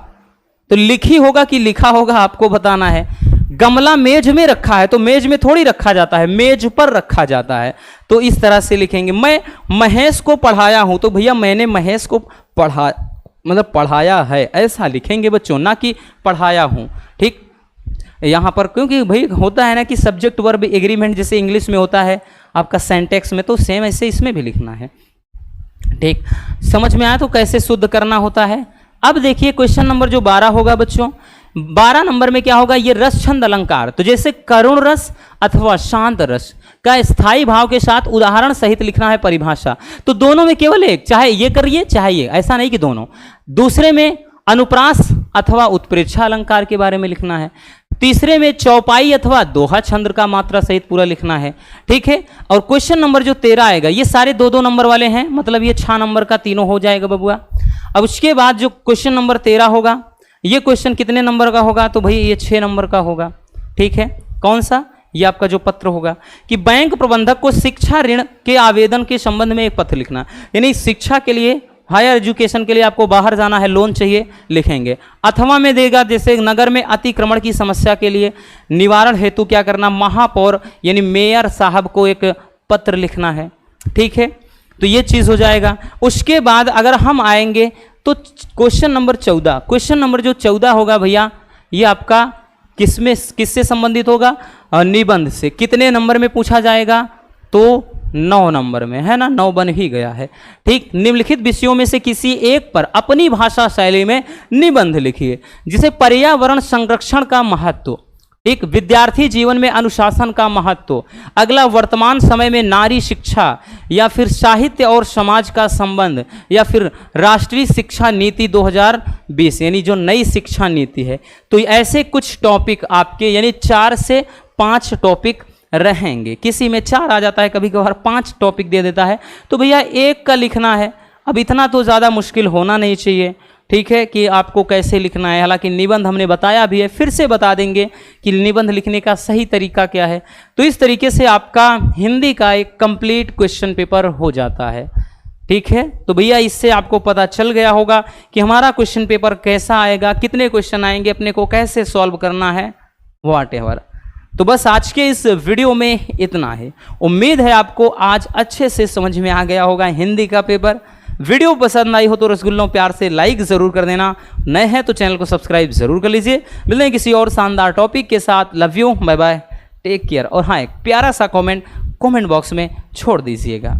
तो लिखी होगा कि लिखा होगा आपको बताना है। गमला मेज में रखा है, तो मेज में थोड़ी रखा जाता है, मेज पर रखा जाता है। तो इस तरह से लिखेंगे। मैं महेश को पढ़ाया हूं, तो भैया मैंने महेश को मतलब पढ़ाया है, ऐसा लिखेंगे बच्चों, ना कि पढ़ाया हूं। ठीक, यहां पर क्योंकि भाई होता है ना कि सब्जेक्ट वर्ब एग्रीमेंट जैसे इंग्लिश में होता है आपका सेंटेक्स में, तो सेम ऐसे इसमें भी लिखना है। ठीक, समझ में आया तो कैसे शुद्ध करना होता है। अब देखिए क्वेश्चन नंबर जो 12 होगा बच्चों, 12 नंबर में क्या होगा? ये रस छंद अलंकार। तो जैसे करुण रस अथवा शांत रस का स्थायी भाव के साथ उदाहरण सहित लिखना है परिभाषा। तो दोनों में केवल एक, चाहे ये करिए चाहे ये, ऐसा नहीं कि दोनों। दूसरे में अनुप्रास अथवा उत्प्रेक्षा अलंकार के बारे में लिखना है। तीसरे में चौपाई अथवा दोहा छंद का मात्रा सहित पूरा लिखना है। ठीक है, और क्वेश्चन नंबर जो 13 आएगा, ये सारे 2-2 नंबर वाले हैं, मतलब ये 6 नंबर का तीनों हो जाएगा बबुआ। अब उसके बाद जो क्वेश्चन नंबर 13 होगा, ये क्वेश्चन कितने नंबर का होगा? तो भाई ये 6 नंबर का होगा। ठीक है, कौन सा? ये आपका जो पत्र होगा कि बैंक प्रबंधक को शिक्षा ऋण के आवेदन के संबंध में एक पत्र लिखना। यानी शिक्षा के लिए, हायर एजुकेशन के लिए आपको बाहर जाना है, लोन चाहिए, लिखेंगे। अथवा में देगा, जैसे नगर में अतिक्रमण की समस्या के लिए निवारण हेतु क्या करना? महापौर यानी मेयर साहब को एक पत्र लिखना है। ठीक है, तो ये चीज़ हो जाएगा। उसके बाद अगर हम आएंगे तो क्वेश्चन नंबर 14, क्वेश्चन नंबर जो 14 होगा भैया, ये आपका किससे संबंधित होगा? निबंध से। कितने नंबर में पूछा जाएगा? तो 9 नंबर में, है ना, 9 बन ही गया है। ठीक, निम्नलिखित विषयों में से किसी एक पर अपनी भाषा शैली में निबंध लिखिए। जिसे पर्यावरण संरक्षण का महत्व, एक विद्यार्थी जीवन में अनुशासन का महत्व, अगला वर्तमान समय में नारी शिक्षा, या फिर साहित्य और समाज का संबंध, या फिर राष्ट्रीय शिक्षा नीति 2020 यानी जो नई शिक्षा नीति है। तो ऐसे कुछ टॉपिक आपके यानी 4 से 5 टॉपिक रहेंगे। किसी में 4 आ जाता है, कभी कभार 5 टॉपिक दे देता है, तो भैया 1 का लिखना है। अब इतना तो ज़्यादा मुश्किल होना नहीं चाहिए। ठीक है, कि आपको कैसे लिखना है। हालांकि निबंध हमने बताया भी है, फिर से बता देंगे कि निबंध लिखने का सही तरीका क्या है। तो इस तरीके से आपका हिंदी का एक कंप्लीट क्वेश्चन पेपर हो जाता है। ठीक है, तो भैया इससे आपको पता चल गया होगा कि हमारा क्वेश्चन पेपर कैसा आएगा, कितने क्वेश्चन आएंगे, अपने को कैसे सॉल्व करना है, व्हाटएवर। तो बस आज के इस वीडियो में इतना है। उम्मीद है आपको आज अच्छे से समझ में आ गया होगा हिंदी का पेपर। वीडियो पसंद आई हो तो रसगुल्लों प्यार से लाइक ज़रूर कर देना। नए हैं तो चैनल को सब्सक्राइब ज़रूर कर लीजिए। मिलते हैं किसी और शानदार टॉपिक के साथ। Love you, bye bye, take care. और हाँ, एक प्यारा सा कमेंट बॉक्स में छोड़ दीजिएगा।